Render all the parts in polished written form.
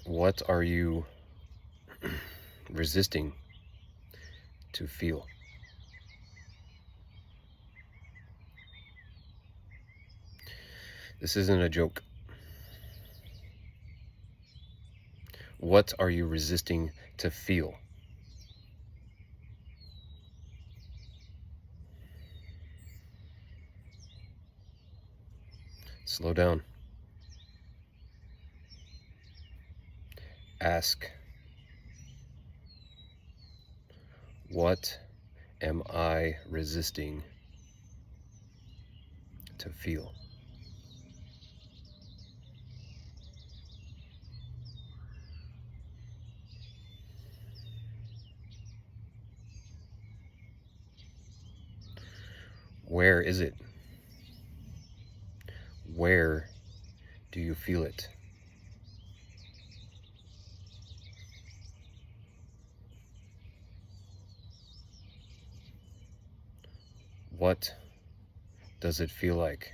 What are you resisting to feel? This isn't a joke. What are you resisting to feel? Slow down. Ask, what am I resisting to feel? Where is it? Where do you feel it? What does it feel like?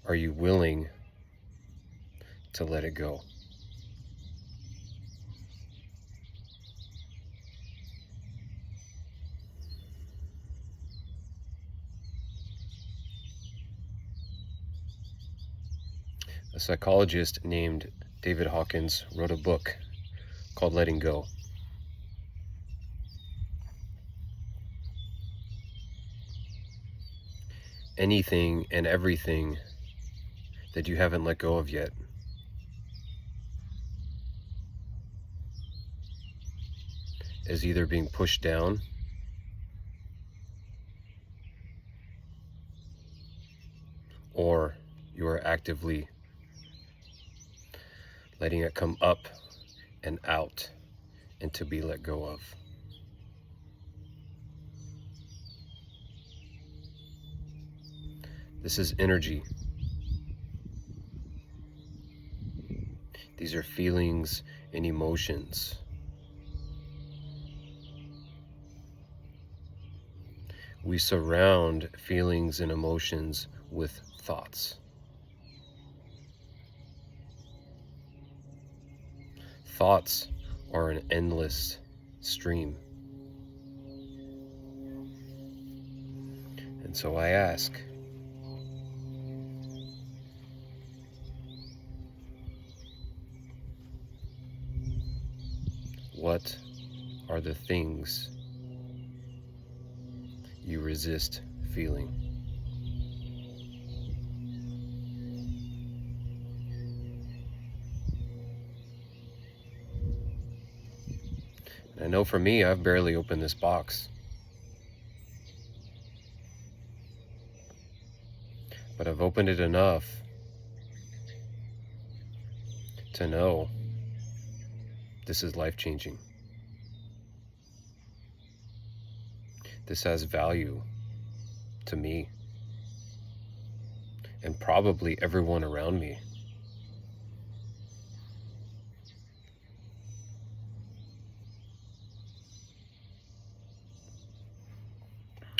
Are you willing to let it go? A psychologist named David Hawkins wrote a book called Letting Go. Anything and everything that you haven't let go of yet is either being pushed down or you are actively letting it come up and out and to be let go of. This is energy. These are feelings and emotions. We surround feelings and emotions with thoughts. Thoughts are an endless stream. And so I ask, what are the things you resist feeling? I know for me, I've barely opened this box. But I've opened it enough to know this is life-changing. This has value to me and probably everyone around me.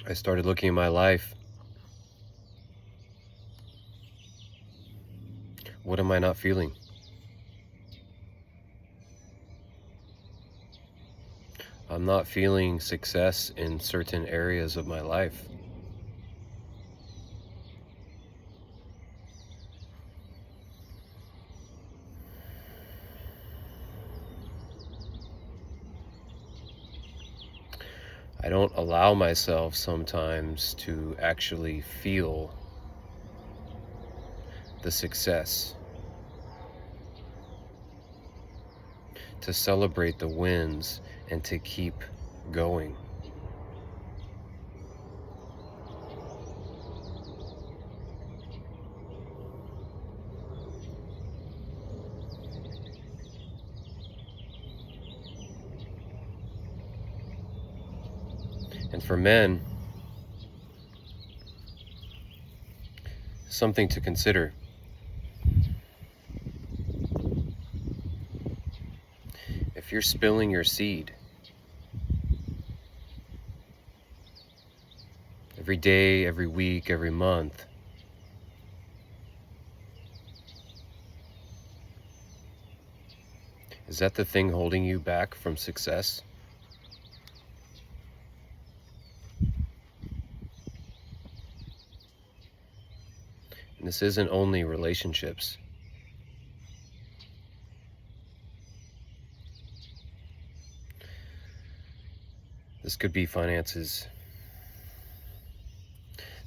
I started looking at my life. What am I not feeling? I'm not feeling success in certain areas of my life. I don't allow myself sometimes to actually feel the success, to celebrate the wins, and to keep going. And for men, something to consider. If you're spilling your seed, every day, every week, every month. Is that the thing holding you back from success? And this isn't only relationships. This could be finances.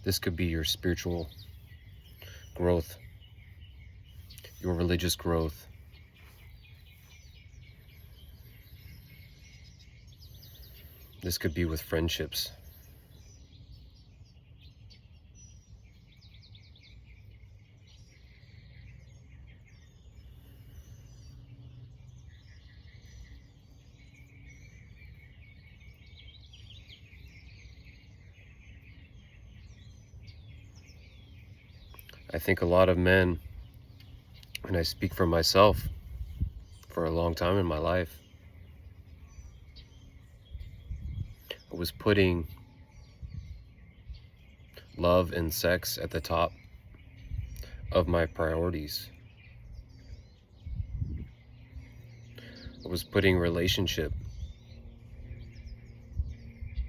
This could be your spiritual growth, your religious growth. This could be with friendships. I think a lot of men, and I speak for myself, for a long time in my life, I was putting love and sex at the top of my priorities. I was putting relationship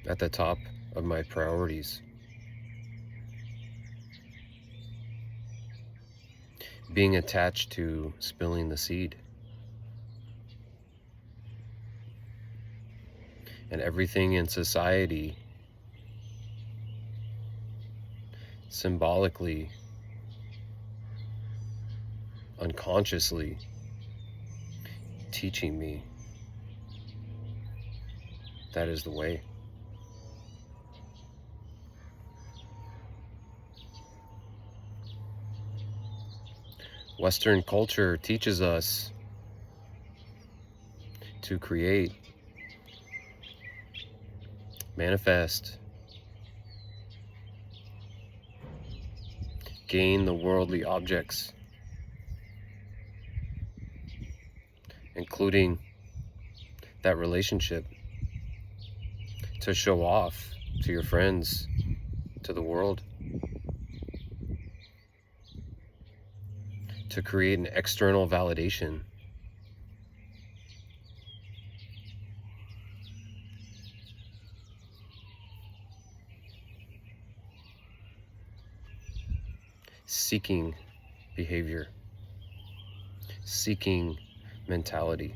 at the top of my priorities. Being attached to spilling the seed. And everything in society symbolically, unconsciously teaching me that is the way. Western culture teaches us to create, manifest, gain the worldly objects, including that relationship, to show off to your friends, to the world, to create an external validation. Seeking behavior, seeking mentality,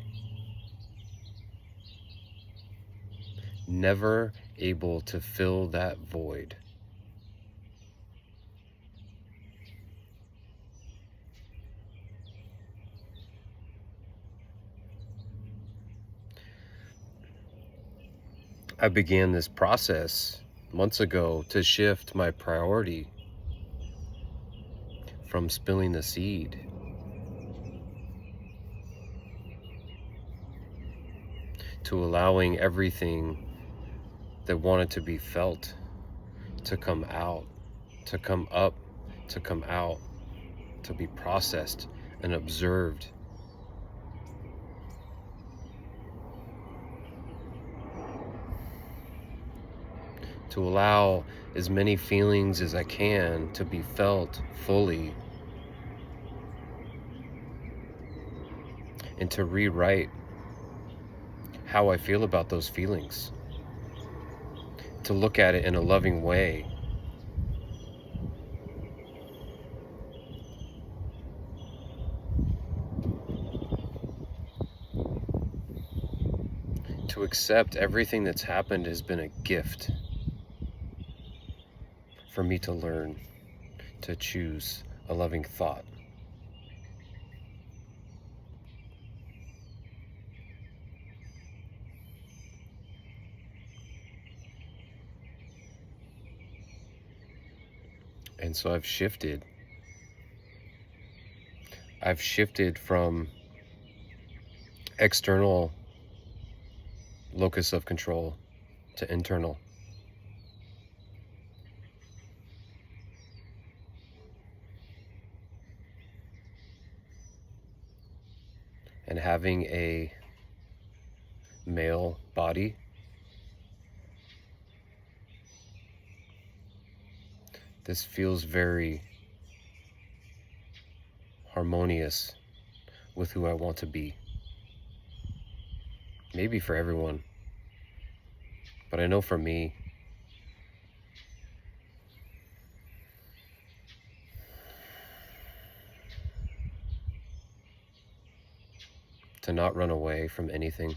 never able to fill that void. I began this process months ago to shift my priority from spilling the seed to allowing everything that wanted to be felt to come out, to come up, to come out, to be processed and observed. To allow as many feelings as I can to be felt fully, and to rewrite how I feel about those feelings, to look at it in a loving way, to accept everything that's happened has been a gift for me to learn to choose a loving thought. And so I've shifted from external locus of control to internal. And having a male body This feels very harmonious with who I want to be. Maybe for everyone, but I know for me, to not run away from anything,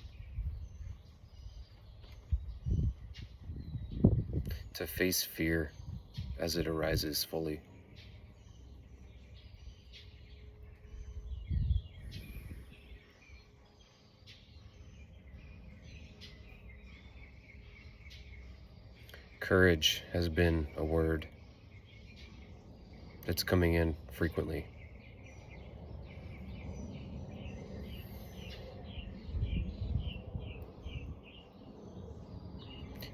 to face fear as it arises fully. Courage has been a word that's coming in frequently.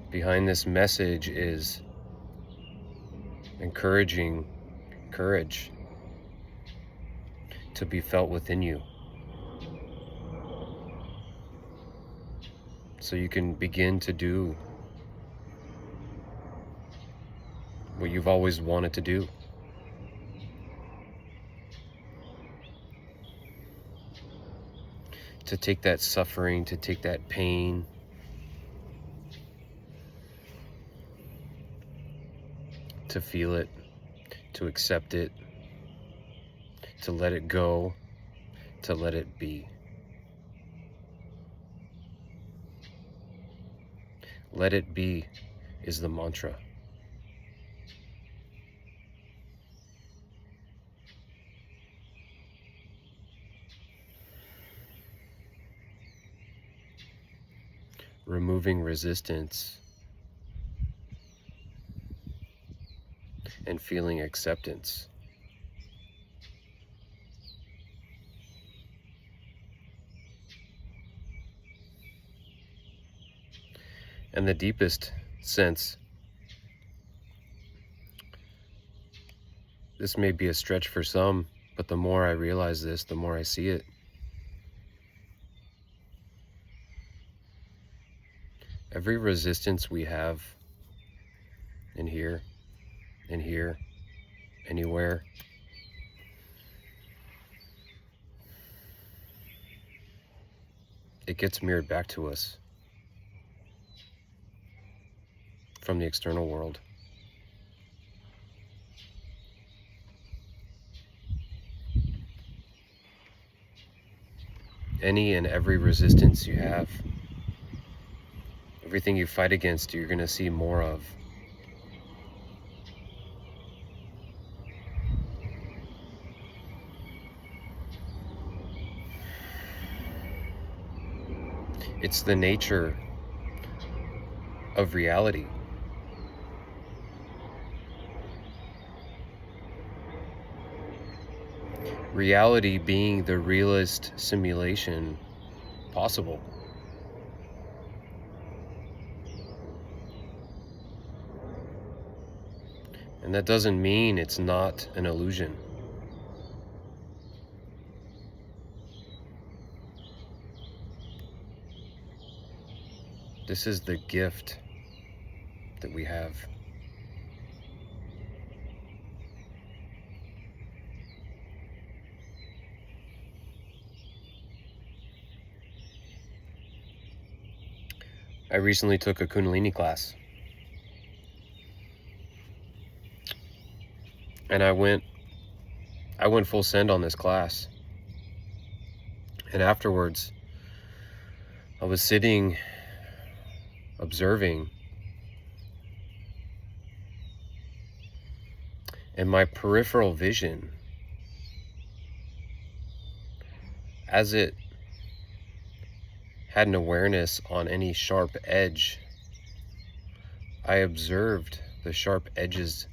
Behind this message is encouraging courage to be felt within you, so you can begin to do what you've always wanted to do. To take that suffering, to take that pain, to feel it, to accept it, to let it go, to let it be. Let it be is the mantra. Removing resistance and feeling acceptance. And the deepest sense, this may be a stretch for some, but the more I realize this, the more I see it. Every resistance we have in here, anywhere, it gets mirrored back to us from the external world. Any and every resistance you have, everything you fight against, you're going to see more of. It's the nature of reality. Reality being the realest simulation possible. And that doesn't mean it's not an illusion. This is the gift that we have. I recently took a Kundalini class. And I went full send on this class. And afterwards, I was sitting, observing, and my peripheral vision, as it had an awareness on any sharp edge, I observed the sharp edges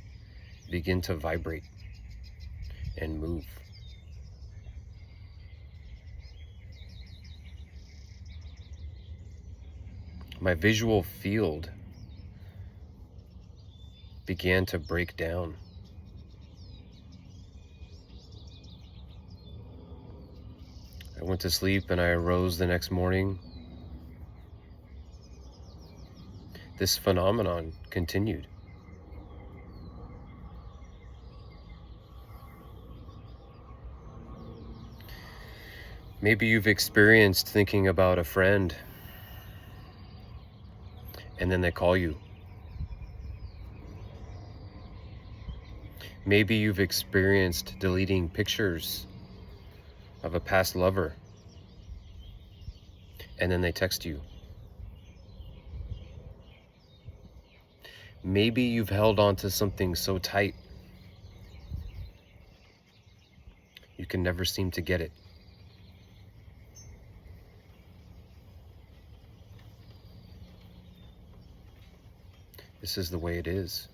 begin to vibrate and move. My visual field began to break down. I went to sleep and I arose the next morning. This phenomenon continued. Maybe you've experienced thinking about a friend and then they call you. Maybe you've experienced deleting pictures of a past lover and then they text you. Maybe you've held on to something so tight you can never seem to get it. This is the way it is.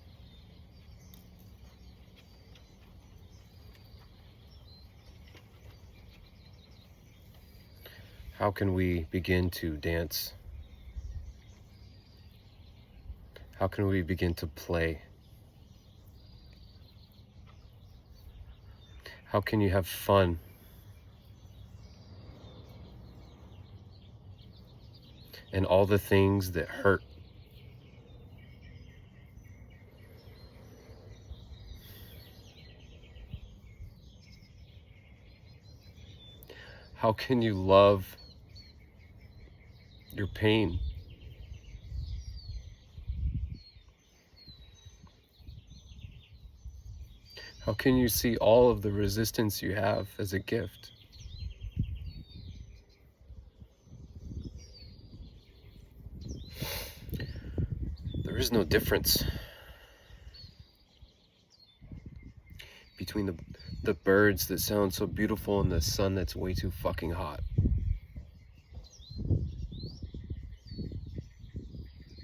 How can we begin to dance? How can we begin to play? How can you have fun? And all the things that hurt. How can you love your pain? How can you see all of the resistance you have as a gift? There is no difference between the birds that sound so beautiful and the sun that's way too fucking hot.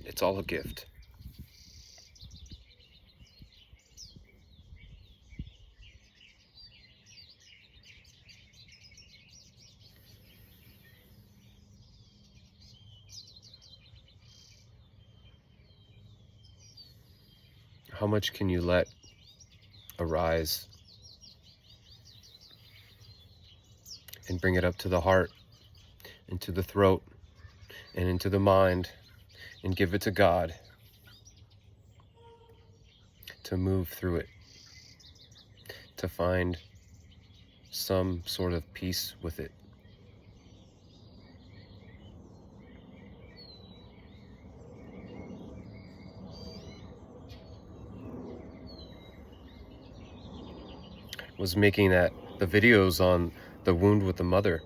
It's all a gift. How much can you let arise and bring it up to the heart, into the throat, and into the mind, and give it to God to move through it, to find some sort of peace with it. Was making the videos on the wound with the mother.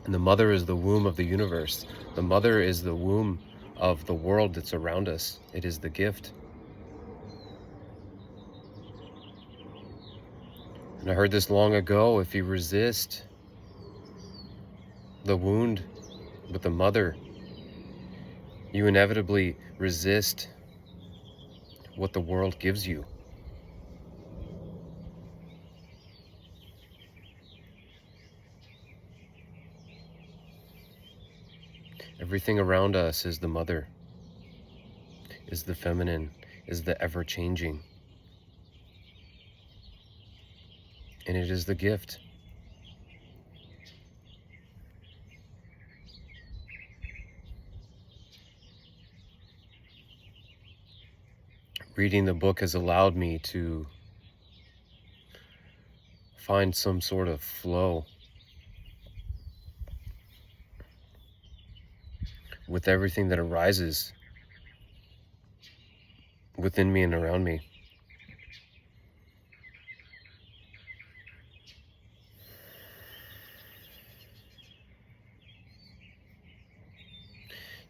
And the mother is the womb of the universe. The mother is the womb of the world that's around us. It is the gift. And I heard this long ago, if you resist the wound with the mother, you inevitably resist what the world gives you. Everything around us is the mother, is the feminine, is the ever-changing. And it is the gift. Reading the book has allowed me to find some sort of flow with everything that arises within me and around me.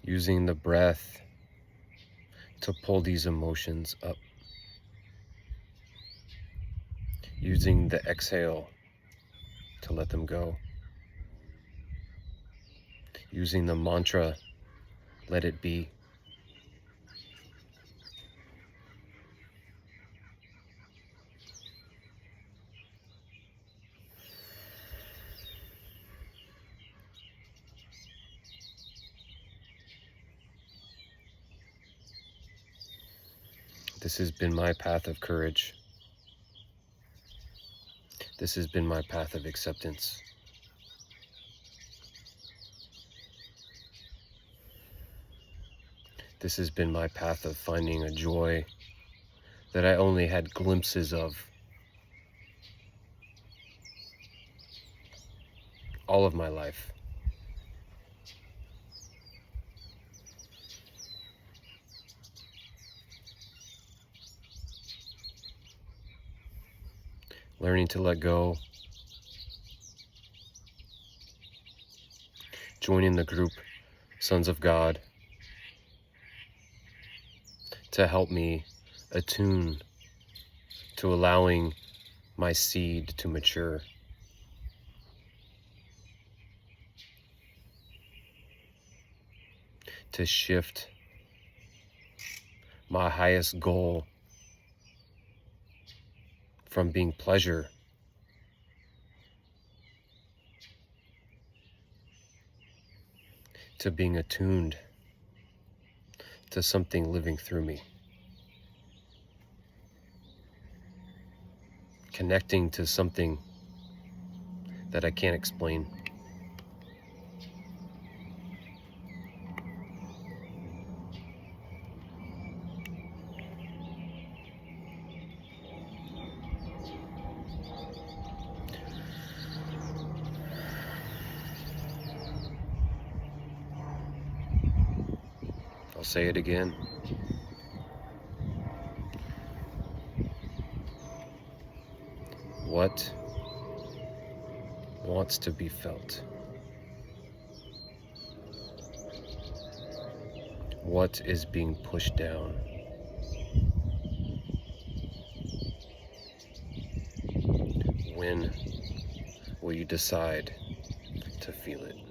Using the breath to pull these emotions up. Using the exhale to let them go. Using the mantra, let it be. This has been my path of courage. This has been my path of acceptance. This has been my path of finding a joy that I only had glimpses of all of my life. Learning to let go, joining the group Sons of God to help me attune to allowing my seed to mature. To shift my highest goal from being pleasure to being attuned to something living through me. Connecting to something that I can't explain. I'll say it again. What wants to be felt? What is being pushed down? When will you decide to feel it?